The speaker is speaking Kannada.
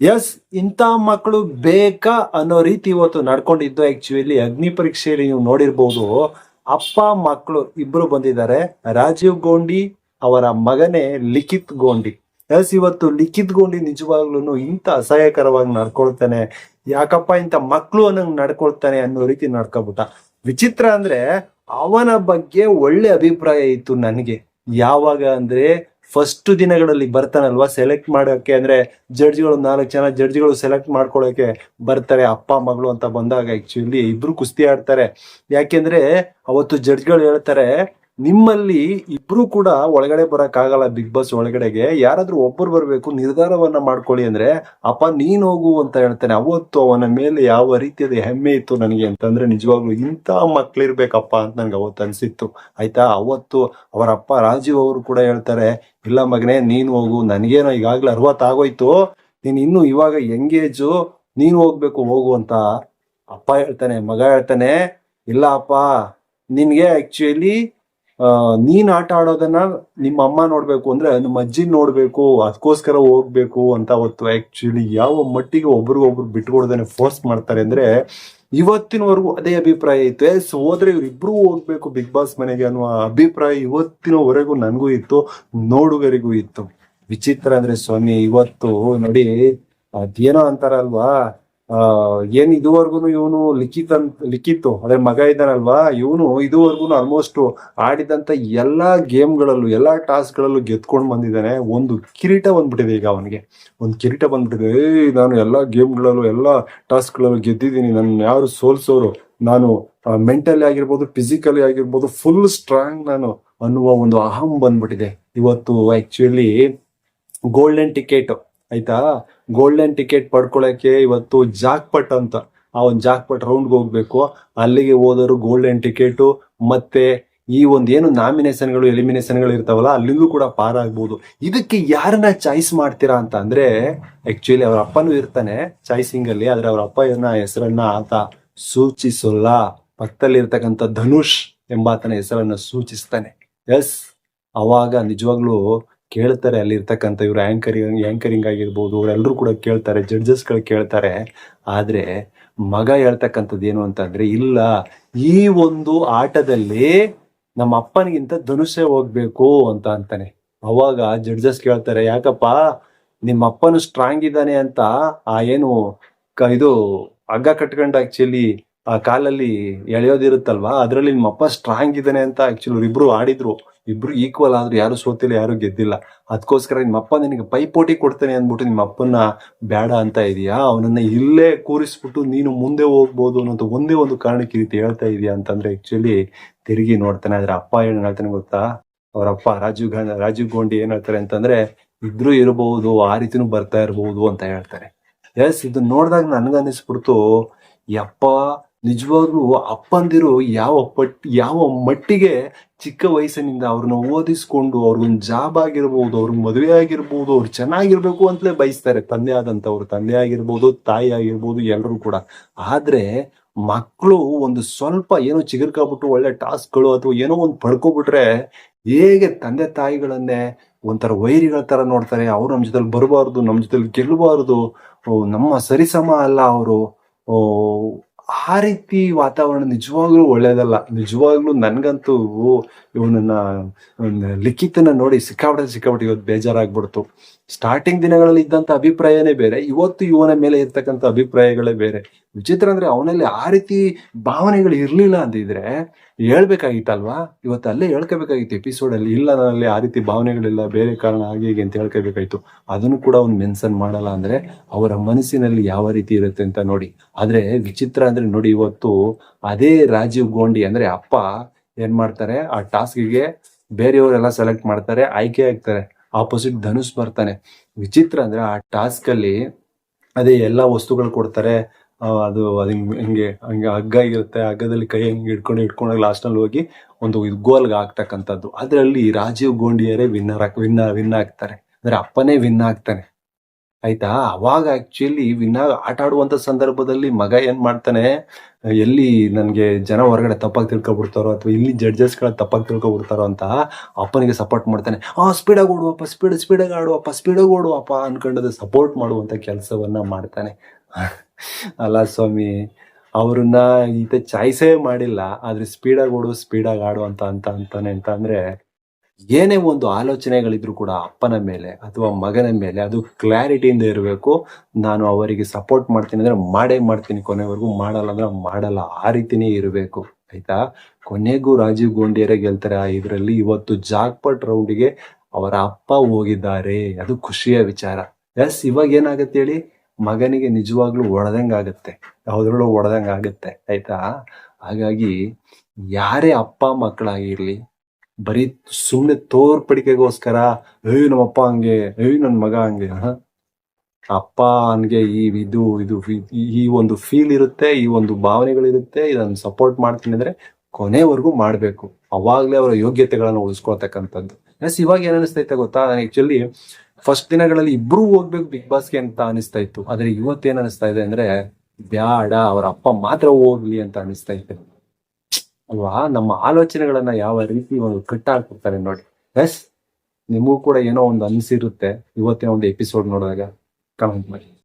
ಎಸ್, ಇಂಥ ಮಕ್ಕಳು ಬೇಕಾ ಅನ್ನೋ ರೀತಿ ಇವತ್ತು ನಡ್ಕೊಂಡಿದ್ದು. ಆಕ್ಚುಲಿ ಅಗ್ನಿ ಪರೀಕ್ಷೆಯಲ್ಲಿ ನೀವು ನೋಡಿರ್ಬೋದು, ಅಪ್ಪ ಮಕ್ಕಳು ಇಬ್ರು ಬಂದಿದ್ದಾರೆ. ರಾಜೀವ್ ಗೋಂಡಿ ಅವರ ಮಗನೇ ಲಿಖಿತ್ ಗೋಂಡಿ. ಎಸ್, ಇವತ್ತು ಲಿಖಿತ್ ಗೋಂಡಿ ನಿಜವಾಗ್ಲೂ ಇಂಥ ಅಸಹ್ಯಕರವಾಗಿ ನಡ್ಕೊಳ್ತಾನೆ. ಯಾಕಪ್ಪ ಇಂಥ ಮಕ್ಕಳು ಅನ್ನಂಗ್ ನಡ್ಕೊಳ್ತಾನೆ ಅನ್ನೋ ರೀತಿ ನಡ್ಕೊಬಿಟ್ಟ. ವಿಚಿತ್ರ ಅಂದ್ರೆ ಅವನ ಬಗ್ಗೆ ಒಳ್ಳೆ ಅಭಿಪ್ರಾಯ ಇತ್ತು ನನಗೆ. ಯಾವಾಗ ಅಂದ್ರೆ ಫಸ್ಟ್ ದಿನಗಳಲ್ಲಿ ಬರ್ತಾನಲ್ವಾ ಸೆಲೆಕ್ಟ್ ಮಾಡೋಕೆ, ಅಂದ್ರೆ ಜಡ್ಜ್ಗಳು 4 ಜನ ಜಡ್ಜ್ಗಳು ಸೆಲೆಕ್ಟ್ ಮಾಡ್ಕೊಳ್ಳೋಕೆ ಬರ್ತಾರೆ ಅಪ್ಪ ಮಗಳು ಅಂತ ಬಂದಾಗ. ಆಕ್ಚುಲಿ ಇಬ್ರು ಕುಸ್ತಿ ಆಡ್ತಾರೆ. ಯಾಕೆಂದ್ರೆ ಅವತ್ತು ಜಡ್ಜ್ಗಳು ಹೇಳ್ತಾರೆ, ನಿಮ್ಮಲ್ಲಿ ಇಬ್ರು ಕೂಡ ಒಳಗಡೆ ಬರಕ್ ಆಗಲ್ಲ ಬಿಗ್ ಬಾಸ್ ಒಳಗಡೆಗೆ, ಯಾರಾದ್ರೂ ಒಬ್ಬರು ಬರ್ಬೇಕು, ನಿರ್ಧಾರವನ್ನ ಮಾಡ್ಕೊಳ್ಳಿ ಅಂದ್ರೆ ಅಪ್ಪ ನೀನ್ ಹೋಗು ಅಂತ ಹೇಳ್ತಾನೆ. ಅವತ್ತು ಅವನ ಮೇಲೆ ಯಾವ ರೀತಿಯಾದ ಹೆಮ್ಮೆ ಇತ್ತು ನನಗೆ ಅಂತಂದ್ರೆ, ನಿಜವಾಗ್ಲು ಇಂಥ ಮಕ್ಳಿರ್ಬೇಕಪ್ಪ ಅಂತ ನನ್ಗೆ ಅವತ್ತು ಅನ್ಸಿತ್ತು. ಆಯ್ತಾ, ಅವತ್ತು ಅವರ ಅಪ್ಪ ರಾಜೀವ್ ಅವರು ಕೂಡ ಹೇಳ್ತಾರೆ, ಇಲ್ಲ ಮಗನೇ ನೀನ್ ಹೋಗು, ನನಗೇನೋ ಈಗಾಗ್ಲೇ 60 ಆಗೋಯ್ತು, ನೀನ್ ಇನ್ನು ಇವಾಗ ಎಂಗೇಜು, ನೀನ್ ಹೋಗ್ಬೇಕು ಹೋಗು ಅಂತ ಅಪ್ಪ ಹೇಳ್ತಾನೆ. ಮಗ ಹೇಳ್ತಾನೆ, ಇಲ್ಲ ಅಪ್ಪ, ನಿನ್ಗೆ ಆಕ್ಚುಲಿ ನೀನ್ ಆಟ ಆಡೋದನ್ನ ನಿಮ್ಮ ಅಮ್ಮ ನೋಡ್ಬೇಕು ಅಂದ್ರೆ ನಮ್ಮ ಅಜ್ಜಿ ನೋಡ್ಬೇಕು, ಅದಕ್ಕೋಸ್ಕರ ಹೋಗ್ಬೇಕು ಅಂತ ಅವತ್ತು ಆಕ್ಚುಲಿ ಯಾವ ಮಟ್ಟಿಗೆ ಒಬ್ರಿಗೊಬ್ರು ಬಿಟ್ಕೊಡ್ದೇನೆ ಫೋರ್ಸ್ ಮಾಡ್ತಾರೆ ಅಂದ್ರೆ, ಇವತ್ತಿನವರೆಗೂ ಅದೇ ಅಭಿಪ್ರಾಯ ಇತ್ತು. ಹೋದ್ರೆ ಇವ್ರಿಬ್ರು ಹೋಗ್ಬೇಕು ಬಿಗ್ ಬಾಸ್ ಮನೆಗೆ ಅನ್ನುವ ಅಭಿಪ್ರಾಯ ಇವತ್ತಿನವರೆಗೂ ನನಗೂ ಇತ್ತು, ನೋಡುಗರಿಗೂ ಇತ್ತು. ವಿಚಿತ್ರ ಅಂದ್ರೆ ಸ್ವಾಮಿ, ಇವತ್ತು ನೋಡಿ ಅದೇನೋ ಅಂತಾರಲ್ವಾ, ಏನ್ ಇದುವರೆಗೂ ಇವನು ಲಿಖಿತ್ ಅದೇ ಮಗ ಇದ್ದಾನಲ್ವಾ, ಇವನು ಇದುವರೆಗೂ ಆಲ್ಮೋಸ್ಟ್ ಆಡಿದಂತ ಎಲ್ಲಾ ಗೇಮ್ಗಳಲ್ಲೂ ಎಲ್ಲಾ ಟಾಸ್ಕ್ ಗಳಲ್ಲೂ ಗೆದ್ಕೊಂಡು ಬಂದಿದ್ದಾನೆ. ಒಂದು ಕಿರೀಟ ಬಂದ್ಬಿಟ್ಟಿದೆ ಈಗ ಅವನಿಗೆ, ಒಂದು ಕಿರೀಟ ಬಂದ್ಬಿಟ್ಟಿದೆ. ನಾನು ಎಲ್ಲಾ ಗೇಮ್ಗಳಲ್ಲೂ ಎಲ್ಲಾ ಟಾಸ್ಕ್ ಗಳಲ್ಲೂ ಗೆದ್ದಿದ್ದೀನಿ, ನನ್ನ ಯಾರು ಸೋಲ್ಸೋರು, ನಾನು ಮೆಂಟಲಿ ಆಗಿರ್ಬೋದು ಫಿಸಿಕಲಿ ಆಗಿರ್ಬೋದು ಫುಲ್ ಸ್ಟ್ರಾಂಗ್ ನಾನು ಅನ್ನುವ ಒಂದು ಅಹಂ ಬಂದ್ಬಿಟ್ಟಿದೆ. ಇವತ್ತು ಆಕ್ಚುಲಿ ಗೋಲ್ಡನ್ ಟಿಕೆಟ್, ಆಯ್ತಾ, ಗೋಲ್ಡನ್ ಟಿಕೆಟ್ ಪಡ್ಕೊಳಕ್ಕೆ ಇವತ್ತು ಜಾಕ್ಪಟ್ ಅಂತ ಆ ಒಂದು ಜಾಕ್ಪಟ್ ರೌಂಡ್ಗೆ ಹೋಗ್ಬೇಕು. ಅಲ್ಲಿಗೆ ಹೋದರು ಗೋಲ್ಡನ್ ಟಿಕೆಟ್ ಮತ್ತೆ ಈ ಒಂದು ಏನು ನಾಮಿನೇಷನ್ಗಳು ಎಲಿಮಿನೇಷನ್ಗಳು ಇರ್ತಾವಲ್ಲ, ಅಲ್ಲಿಗೂ ಕೂಡ ಪಾರಾಗ್ಬೋದು. ಇದಕ್ಕೆ ಯಾರನ್ನ ಚಾಯ್ಸ್ ಮಾಡ್ತೀರಾ ಅಂತ ಅಂದ್ರೆ, ಆಕ್ಚುಲಿ ಅವ್ರ ಅಪ್ಪನೂ ಇರ್ತಾನೆ ಚಾಯ್ಸಿಂಗ್ ಅಲ್ಲಿ, ಆದ್ರೆ ಅವ್ರ ಅಪ್ಪ ಹೆಸರನ್ನ ಆತ ಸೂಚಿಸಲ್ಲ. ಪಕ್ಕದಲ್ಲಿ ಇರ್ತಕ್ಕಂಥ ಧನುಷ್ ಎಂಬಾತನ ಹೆಸರನ್ನ ಸೂಚಿಸ್ತಾನೆ. ಎಸ್, ಅವಾಗ ನಿಜವಾಗ್ಲೂ ಕೇಳ್ತಾರೆ ಅಲ್ಲಿ ಇರ್ತಕ್ಕಂಥ ಇವ್ರು ಆಂಕರಿಂಗ್ ಆಗಿರ್ಬೋದು, ಅವರೆಲ್ಲರೂ ಕೂಡ ಕೇಳ್ತಾರೆ, ಜಡ್ಜಸ್ಗಳು ಕೇಳ್ತಾರೆ. ಆದ್ರೆ ಮಗ ಹೇಳ್ತಕ್ಕಂಥದ್ದು ಏನು ಅಂತಂದ್ರೆ, ಇಲ್ಲ ಈ ಒಂದು ಆಟದಲ್ಲಿ ನಮ್ಮ ಅಪ್ಪನಿಗಿಂತ ಧನುಷೆ ಹೋಗ್ಬೇಕು ಅಂತ ಅಂತಾನೆ. ಅವಾಗ ಜಡ್ಜಸ್ ಕೇಳ್ತಾರೆ, ಯಾಕಪ್ಪ ನಿಮ್ಮ ಅಪ್ಪನು ಸ್ಟ್ರಾಂಗ್ ಇದ್ದಾನೆ ಅಂತ ಆ ಏನು ಇದು ಹಗ್ಗ ಕಟ್ಕೊಂಡು ಆಕ್ಚುಲಿ ಆ ಕಾಲಲ್ಲಿ ಎಳೆಯೋದಿರುತ್ತಲ್ವಾ, ಅದ್ರಲ್ಲಿ ನಿಮ್ಮ ಅಪ್ಪ ಸ್ಟ್ರಾಂಗ್ ಇದ್ದಾನೆ ಅಂತ ಆಕ್ಚುಲಿ ಇಬ್ರು ಆಡಿದ್ರು, ಇಬ್ರು ಈಕ್ವಲ್ ಆದ್ರು, ಯಾರು ಸೋತಿಲ್ಲ ಯಾರು ಗೆದ್ದಿಲ್ಲ. ಅದಕ್ಕೋಸ್ಕರ ನಿಮ್ಮ ಅಪ್ಪ ನಿನಗೆ ಪೈಪೋಟಿ ಕೊಡ್ತಾನೆ ಅಂದ್ಬಿಟ್ಟು ನಿಮ್ಮ ಅಪ್ಪನ ಬೇಡ ಅಂತ ಇದೀಯಾ, ಅವನನ್ನ ಇಲ್ಲೇ ಕೂರಿಸ್ಬಿಟ್ಟು ನೀನು ಮುಂದೆ ಹೋಗ್ಬೋದು ಅನ್ನೋದು ಒಂದೇ ಒಂದು ಕಾರಣಕ್ಕೆ ರೀತಿ ಹೇಳ್ತಾ ಇದೀಯಾ ಅಂತಂದ್ರೆ ಆಕ್ಚುಲಿ ತಿರುಗಿ ನೋಡ್ತಾನೆ. ಆದ್ರೆ ಅಪ್ಪ ಏನ್ ಹೇಳ್ತಾನೆ ಗೊತ್ತಾ, ಅವರಪ್ಪ ರಾಜೀವ್ ಗೋಂಡಿ ಏನ್ ಹೇಳ್ತಾರೆ ಅಂತಂದ್ರೆ, ಇದ್ರೂ ಇರಬಹುದು, ಆ ರೀತಿನೂ ಬರ್ತಾ ಇರಬಹುದು ಅಂತ ಹೇಳ್ತಾರೆ. ಎಸ್, ಇದು ನೋಡಿದಾಗ ನನ್ಗನ್ನಿಸ್ಬಿಡ್ತು, ಯಪ್ಪ ನಿಜವಾಗ್ಲೂ ಅಪ್ಪಂದಿರು ಯಾವ ಮಟ್ಟಿಗೆ ಚಿಕ್ಕ ವಯಸ್ಸಿನಿಂದ ಅವ್ರನ್ನ ಓದಿಸ್ಕೊಂಡು ಅವ್ರಿಗೊಂದು ಜಾಬ್ ಆಗಿರ್ಬೋದು, ಅವ್ರಿಗೆ ಮದುವೆ ಆಗಿರ್ಬೋದು, ಅವ್ರು ಚೆನ್ನಾಗಿರ್ಬೇಕು ಅಂತಲೇ ಬಯಸ್ತಾರೆ. ತಂದೆ ಆದಂತವ್ರು, ತಂದೆ ಆಗಿರ್ಬೋದು ತಾಯಿ ಆಗಿರ್ಬೋದು ಎಲ್ಲರೂ ಕೂಡ. ಆದ್ರೆ ಮಕ್ಕಳು ಒಂದು ಸ್ವಲ್ಪ ಏನೋ ಚಿಗುರ್ಕಾಬಿಟ್ಟು ಒಳ್ಳೆ ಟಾಸ್ಕ್ಗಳು ಅಥವಾ ಏನೋ ಒಂದು ಪಡ್ಕೊಬಿಟ್ರೆ ಹೇಗೆ ತಂದೆ ತಾಯಿಗಳನ್ನೇ ಒಂಥರ ವೈರಿಗಳ ತರ ನೋಡ್ತಾರೆ. ಅವ್ರು ನಮ್ಮ ಜೊತೆಲಿ ಬರಬಾರ್ದು, ನಮ್ಮ ಜೊತೆಲಿ ಗೆಲ್ಲಬಾರ್ದು, ನಮ್ಮ ಸರಿಸಮ ಅಲ್ಲ ಅವರು, ಆ ರೀತಿ ವಾತಾವರಣ ನಿಜವಾಗ್ಲೂ ಒಳ್ಳೇದಲ್ಲ. ನಿಜವಾಗ್ಲೂ ನನ್ಗಂತೂ ಇವನನ್ನ ಲಿಖಿತನ ನೋಡಿ ಸಿಕ್ಕಾಪಟ್ಟೆ ಇವತ್ತು ಬೇಜಾರಾಗ್ಬಿಡ್ತು. ಸ್ಟಾರ್ಟಿಂಗ್ ದಿನಗಳಲ್ಲಿ ಇದ್ದಂತ ಅಭಿಪ್ರಾಯನೇ ಬೇರೆ, ಇವತ್ತು ಇವನ ಮೇಲೆ ಇರ್ತಕ್ಕಂಥ ಅಭಿಪ್ರಾಯಗಳೇ ಬೇರೆ. ವಿಚಿತ್ರ ಅಂದ್ರೆ ಅವನಲ್ಲಿ ಆ ರೀತಿ ಭಾವನೆಗಳು ಇರ್ಲಿಲ್ಲ ಅಂದಿದ್ರೆ ಹೇಳ್ಬೇಕಾಗಿತ್ತಲ್ವಾ, ಇವತ್ತು ಅಲ್ಲೇ ಹೇಳ್ಕೋಬೇಕಾಗಿತ್ತು ಎಪಿಸೋಡ್ ಅಲ್ಲಿ, ಇಲ್ಲ ನನ್ನಲ್ಲಿ ಆ ರೀತಿ ಭಾವನೆಗಳಿಲ್ಲ, ಬೇರೆ ಕಾರಣ ಹಾಗೆ ಹೀಗೆ ಅಂತ ಹೇಳ್ಕೋಬೇಕಾಯ್ತು. ಅದನ್ನು ಕೂಡ ಅವ್ನು ಮೆನ್ಷನ್ ಮಾಡಲ್ಲ ಅಂದ್ರೆ ಅವರ ಮನಸ್ಸಿನಲ್ಲಿ ಯಾವ ರೀತಿ ಇರುತ್ತೆ ಅಂತ ನೋಡಿ. ಆದ್ರೆ ವಿಚಿತ್ರ ಅಂದ್ರೆ ನೋಡಿ, ಇವತ್ತು ಅದೇ ರಾಜೀವ್ ಗೋಂಡಿ ಅಂದ್ರೆ ಅಪ್ಪ ಏನ್ ಮಾಡ್ತಾರೆ, ಆ ಟಾಸ್ಕ್ಗೆ ಬೇರೆಯವರೆಲ್ಲ ಸೆಲೆಕ್ಟ್ ಮಾಡ್ತಾರೆ, ಆಯ್ಕೆ ಆಗ್ತಾರೆ. ಆಪೋಸಿಟ್ ಧನುಷ್ ಬರ್ತಾನೆ. ವಿಚಿತ್ರ ಅಂದ್ರೆ ಆ ಟಾಸ್ಕ್ ಅಲ್ಲಿ ಅದೇ ಎಲ್ಲಾ ವಸ್ತುಗಳು ಕೊಡ್ತಾರೆ, ಅದು ಹಿಂಗೆ ಹಗ್ಗ ಇರುತ್ತೆ, ಹಗ್ಗದಲ್ಲಿ ಕೈ ಹಿಂಗೆ ಹಿಡ್ಕೊಂಡಾಗ ಲಾಸ್ಟ್ ನಲ್ಲಿ ಹೋಗಿ ಒಂದು ಗೋಲ್ಗೆ ಹಾಕ್ತಕ್ಕಂಥದ್ದು. ಅದ್ರಲ್ಲಿ ರಾಜೀವ್ ಗೋಂಡಿಯರೇ ವಿನ್ ಆಗ್ತಾರೆ, ಅಂದ್ರೆ ಅಪ್ಪನೇ ವಿನ್ ಆಗ್ತಾನೆ. ಆಯ್ತಾ. ಅವಾಗ ಆಕ್ಚುಲಿ ವಿನ್ನಾಗ್ ಆಟ ಆಡುವಂತ ಸಂದರ್ಭದಲ್ಲಿ ಮಗ ಏನ್ ಮಾಡ್ತಾನೆ, ಎಲ್ಲಿ ನನ್ಗೆ ಜನ ಹೊರಗಡೆ ತಪ್ಪಾಗಿ ತಿಳ್ಕೊಬಿಡ್ತಾರೋ ಅಥವಾ ಇಲ್ಲಿ ಜಡ್ಜಸ್ಗಳ ತಪ್ಪಾಗಿ ತಿಳ್ಕೊಬಿಡ್ತಾರೋ ಅಂತ ಅಪ್ಪನಿಗೆ ಸಪೋರ್ಟ್ ಮಾಡ್ತಾನೆ. ಸ್ಪೀಡಾಗಿ ಓಡುವಪ್ಪ, ಸ್ಪೀಡಾಗಿ ಆಡುವಪ್ಪ, ಸ್ಪೀಡಾಗಿ ಓಡುವಪ್ಪ ಅನ್ಕೊಂಡದ್ದು ಸಪೋರ್ಟ್ ಮಾಡುವಂತ ಕೆಲಸವನ್ನ ಮಾಡ್ತಾನೆ. ಅಲ್ಲ ಸ್ವಾಮಿ, ಅವ್ರನ್ನ ಈತ ಚಾಯ್ಸೇ ಮಾಡಿಲ್ಲ, ಆದ್ರೆ ಸ್ಪೀಡಾಗಿ ಆಡು ಅಂತಾನೆ ಅಂತ ಅಂದ್ರೆ ಏನೇ ಒಂದು ಆಲೋಚನೆಗಳಿದ್ರು ಕೂಡ ಅಪ್ಪನ ಮೇಲೆ ಅಥವಾ ಮಗನ ಮೇಲೆ ಅದು ಕ್ಲಾರಿಟಿಯಿಂದ ಇರಬೇಕು. ನಾನು ಅವರಿಗೆ ಸಪೋರ್ಟ್ ಮಾಡ್ತೀನಿ ಅಂದ್ರೆ ಮಾಡೇ ಮಾಡ್ತೀನಿ, ಕೊನೆವರೆಗೂ ಮಾಡಲ್ಲ ಅಂದ್ರೆ ಮಾಡಲ್ಲ, ಆ ರೀತಿನೇ ಇರಬೇಕು. ಆಯ್ತಾ. ಕೊನೆಗೂ ರಾಜೀವ್ ಗೋಂಡಿಯರೇ ಗೆಲ್ತಾರೆ ಆ ಇದ್ರಲ್ಲಿ. ಇವತ್ತು ಜಾಕ್ಪಾಟ್ ರೌಂಡಿಗೆ ಅವರ ಅಪ್ಪ ಹೋಗಿದ್ದಾರೆ, ಅದು ಖುಷಿಯ ವಿಚಾರ. ಎಸ್, ಇವಾಗ ಏನಾಗತ್ತೆ ಹೇಳಿ, ಮಗನಿಗೆ ನಿಜವಾಗ್ಲೂ ಹೊಡೆದಂಗಾಗತ್ತೆ, ಯಾವ್ದ್ರಲ್ಲೂ ಹೊಡೆದಂಗಾಗತ್ತೆ. ಆಯ್ತಾ. ಹಾಗಾಗಿ ಯಾರೇ ಅಪ್ಪ ಮಕ್ಕಳಾಗಿರ್ಲಿ, ಬರೀ ಸುಮ್ನೆ ತೋರ್ಪಡಿಕೆಗೋಸ್ಕರ ನಮ್ಮಪ್ಪ ಹಂಗೆ, ನನ್ ಮಗ ಹಂಗೆ, ಅಪ್ಪ ಹಂಗೆ ಈ ಒಂದು ಫೀಲ್ ಇರುತ್ತೆ, ಈ ಒಂದು ಭಾವನೆಗಳಿರುತ್ತೆ, ಇದನ್ನ ಸಪೋರ್ಟ್ ಮಾಡ್ತೀನಿ ಅಂದ್ರೆ ಕೊನೆವರೆಗೂ ಮಾಡ್ಬೇಕು. ಅವಾಗ್ಲೇ ಅವರ ಯೋಗ್ಯತೆಗಳನ್ನ ಉಳಿಸ್ಕೊಳ್ತಕ್ಕಂಥದ್ದು. ಎಸ್, ಇವಾಗ ಏನ್ ಅನಿಸ್ತೈತೆ ಗೊತ್ತಾ, ಆಕ್ಚುಲಿ ಫಸ್ಟ್ ದಿನಗಳಲ್ಲಿ ಇಬ್ರು ಹೋಗ್ಬೇಕು ಬಿಗ್ ಬಾಸ್ಗೆ ಅಂತ ಅನಿಸ್ತಾ ಇತ್ತು. ಆದ್ರೆ ಇವತ್ತೇನ್ ಅನಿಸ್ತಾ ಇದೆ ಅಂದ್ರೆ ಬ್ಯಾಡ, ಅವ್ರ ಅಪ್ಪ ಮಾತ್ರ ಹೋಗ್ಲಿ ಅಂತ ಅನಿಸ್ತಾ ಇದೆ ಅಲ್ವಾ. ನಮ್ಮ ಆಲೋಚನೆಗಳನ್ನ ಯಾವ ರೀತಿ ಒಂದು ಕಟ್ಟಾಕ್ಬಿಡ್ತಾರೆ ನೋಡಿ. ಎಸ್, ನಿಮಗೂ ಕೂಡ ಏನೋ ಒಂದು ಅನಿಸಿರುತ್ತೆ ಇವತ್ತಿನ ಒಂದು ಎಪಿಸೋಡ್ ನೋಡಿದಾಗ. ಕಮೆಂಟ್ ಮಾಡಿ.